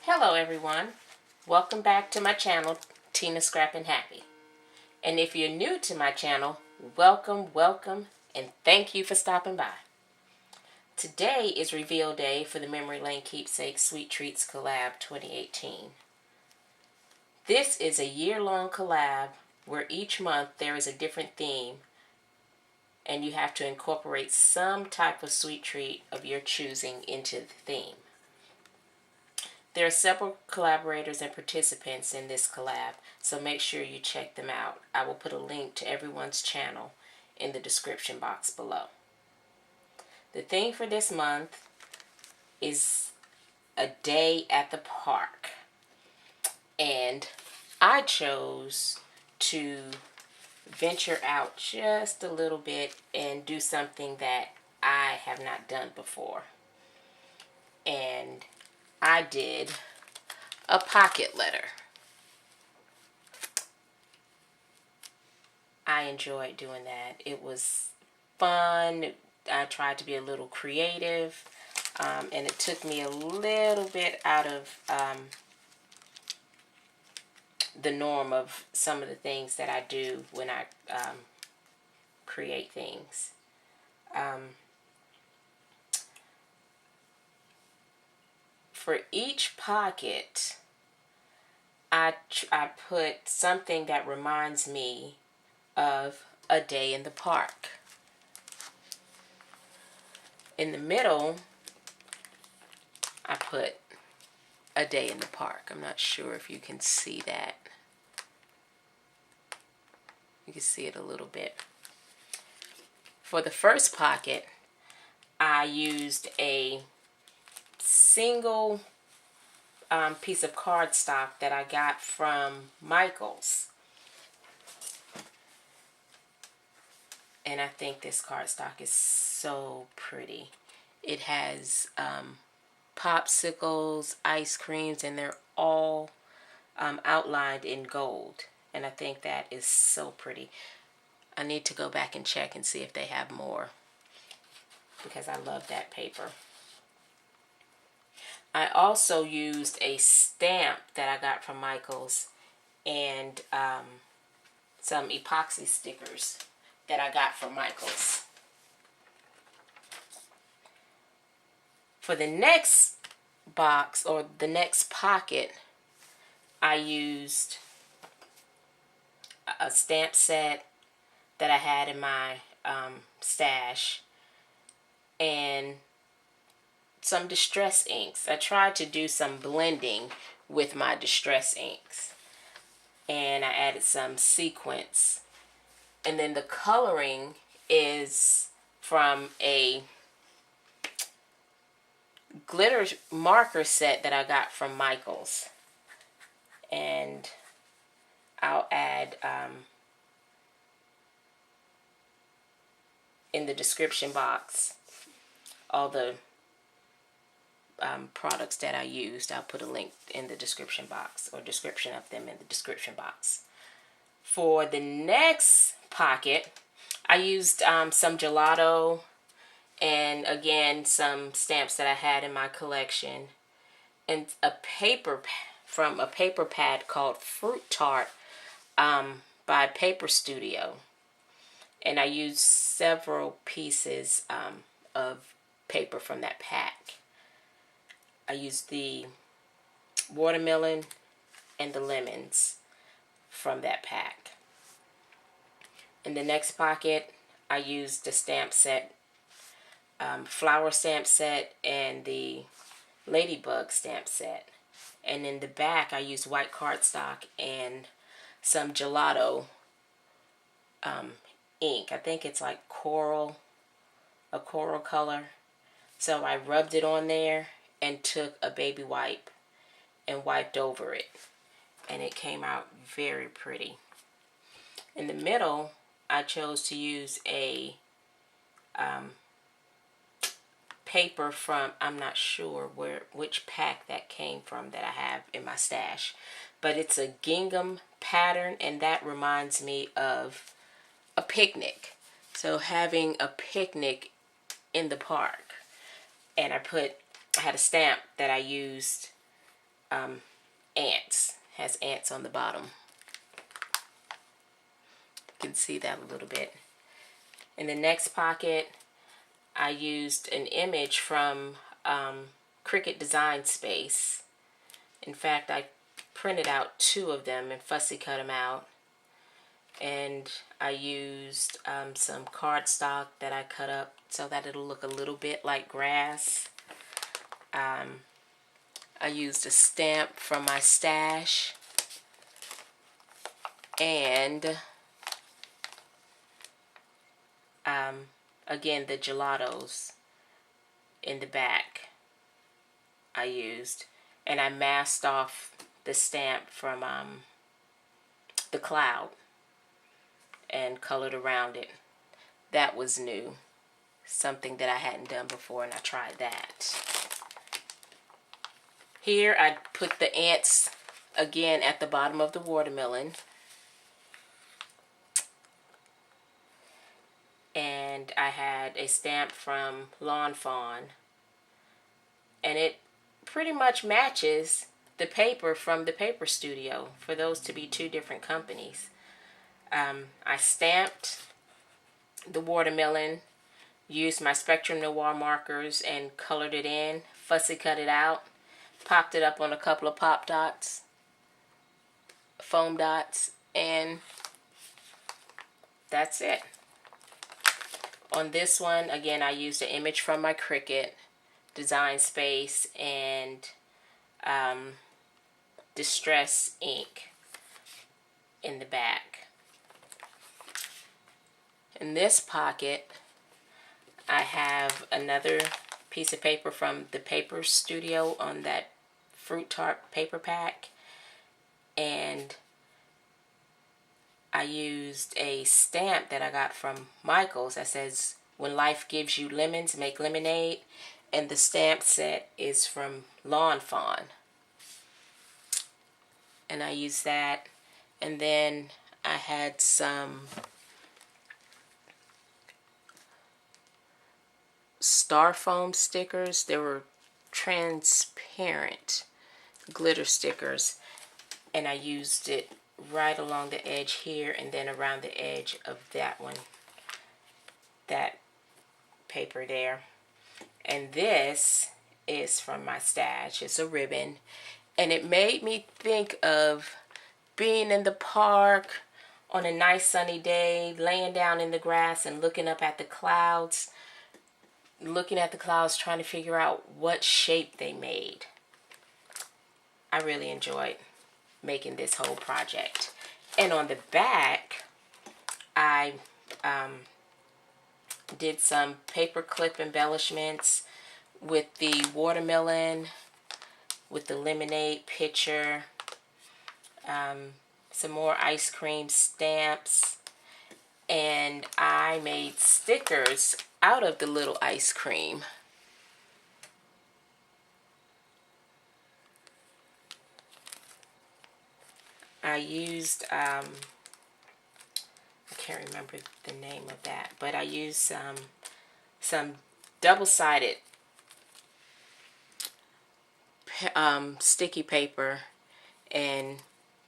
Hello everyone, welcome back to my channel, Tina Scrappin' Happy. And if you're new to my channel, welcome, and thank you for stopping by. Today is reveal day for the Memory Lane Keepsake Sweet Treats Collab 2018. This is a year-long collab where each month there is a different theme and you have to incorporate some type of sweet treat of your choosing into the theme. There are several collaborators and participants in this collab, so make sure you check them out. I will put a link to everyone's channel in the description box below. The theme for this month is a day at the park, and I chose to venture out just a little bit and do something that I have not done before. And I did a pocket letter. I enjoyed doing that. It was fun. I tried to be a little creative, and it took me a little bit out of the norm of some of the things that I do when I create things. For each pocket, I put something that reminds me of a day in the park. In the middle, I put a day in the park. I'm not sure if you can see that. You can see it a little bit. For the first pocket, I used a single piece of cardstock that I got from Michaels. And I think this cardstock is so pretty. It has popsicles, ice creams, and they're all outlined in gold. And I think that is so pretty. I need to go back and check and see if they have more, because I love that paper. I also used a stamp that I got from Michaels and some epoxy stickers that I got from Michaels. For the next box, or the next pocket, I used a stamp set that I had in my stash and some distress inks. I tried to do some blending with my distress inks, and I added some sequins. And then the coloring is from a glitter marker set that I got from Michaels, and I'll add in the description box all the products that I used. I'll put a link in the description box, or description of them in the description box. For the next pocket, I used some gelato and again some stamps that I had in my collection, and a paper from a paper pad called Fruit Tart by Paper Studio. And I used several pieces of paper from that pack. I used the watermelon and the lemons from that pack. In the next pocket, I used the stamp set, flower stamp set, and the ladybug stamp set. And in the back, I used white cardstock and some gelato ink. I think it's like coral, a coral color. So I rubbed it on there and took a baby wipe and wiped over it, and it came out very pretty. In the middle, I chose to use a paper from, I'm not sure which pack that came from that I have in my stash, but it's a gingham pattern, and that reminds me of a picnic. So having a picnic in the park. And I had a stamp that I used ants. Has ants on the bottom. You can see that a little bit. In the next pocket, I used an image from Cricut Design Space. In fact, I printed out 2 of them and fussy cut them out. And I used some cardstock that I cut up so that it'll look a little bit like grass. I used a stamp from my stash and again the Gelatos in the back I used, and I masked off the stamp from the cloud and colored around it. That was new, something that I hadn't done before, and I tried that. Here I put the ants again at the bottom of the watermelon. And I had a stamp from Lawn Fawn. And it pretty much matches the paper from the Paper Studio, for those to be 2 different companies. I stamped the watermelon, used my Spectrum Noir markers and colored it in, fussy cut it out. Popped it up on a couple of pop dots, foam dots, and that's it. On this one, again, I used an image from my Cricut Design Space and Distress ink in the back. In this pocket, I have another piece of paper from the Paper Studio on that Fruit Tart paper pack, and I used a stamp that I got from Michaels that says, "When life gives you lemons, make lemonade," and the stamp set is from Lawn Fawn, and I used that. And then I had some Starform stickers. They were transparent glitter stickers, and I used it right along the edge here and then around the edge of that one, that paper there. And this is from my stash. It's a ribbon, and it made me think of being in the park on a nice sunny day, laying down in the grass and looking up at the clouds, trying to figure out what shape they made. I really enjoyed making this whole project. And on the back, I did some paper clip embellishments with the watermelon, with the lemonade pitcher, some more ice cream stamps, and I made stickers out of the little ice cream. I used, I can't remember the name of that, but I used some double-sided sticky paper and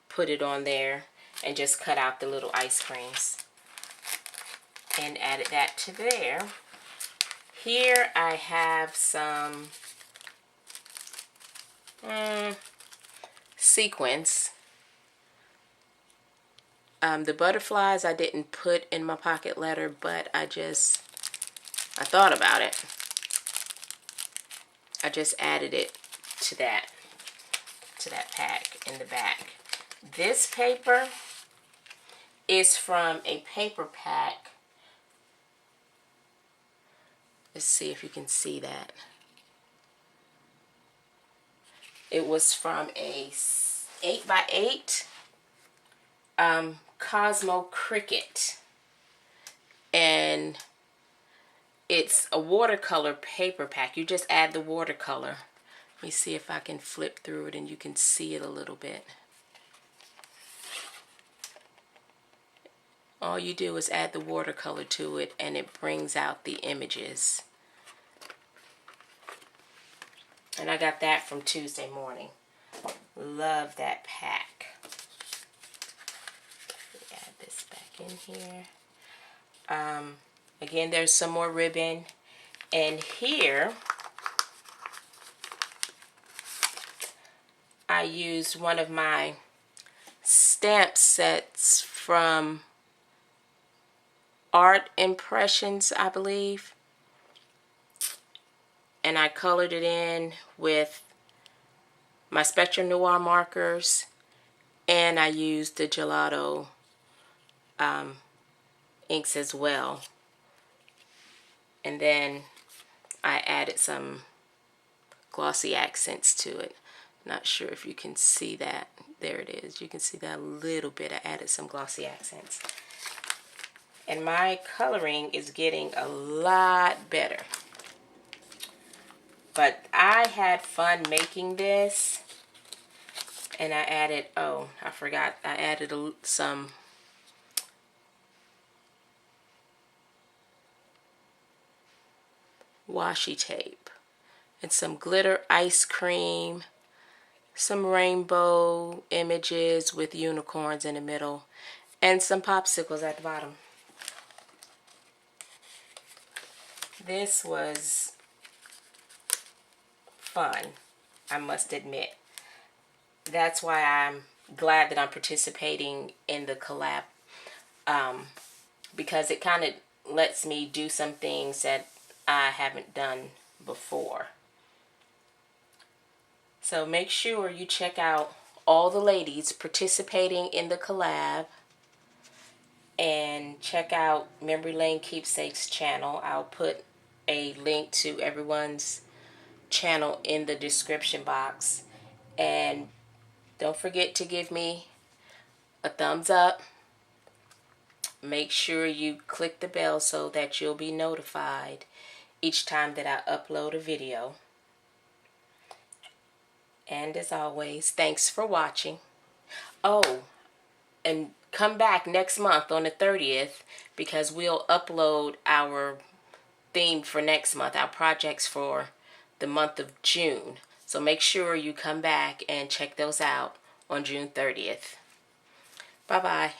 put it on there and just cut out the little ice creams and added that to there. Here I have some sequins. The butterflies I didn't put in my pocket letter, but I thought about it. I just added it to that pack in the back. This paper is from a paper pack. Let's see if you can see that. It was from a 8x8 Cosmo Cricut, and it's a watercolor paper pack. You just add the watercolor. Let me see if I can flip through it and you can see it a little bit. All you do is add the watercolor to it and it brings out the images. And I got that from Tuesday Morning. Love that pack. Add this back in here. Again, there's some more ribbon. And here, I used one of my stamp sets from Art Impressions, I believe. And I colored it in with my Spectrum Noir markers. And I used the Gelato inks as well. And then I added some glossy accents to it. Not sure if you can see that. There it is. You can see that a little bit. I added some glossy accents. And my coloring is getting a lot better. But I had fun making this. And I added, oh, I forgot. I added some washi tape and some glitter ice cream, some rainbow images with unicorns in the middle, and some popsicles at the bottom. This was fun, I must admit. That's why I'm glad that I'm participating in the collab, because it kind of lets me do some things that I haven't done before. So make sure you check out all the ladies participating in the collab, and check out Memory Lane Keepsakes channel. I'll put a link to everyone's channel in the description box. And don't forget to give me a thumbs up. Make sure you click the bell so that you'll be notified each time that I upload a video. And as always, thanks for watching. Oh, and come back next month on the 30th, because we'll upload our theme for next month, our projects for the month of June. So make sure you come back and check those out on June 30th. Bye-bye.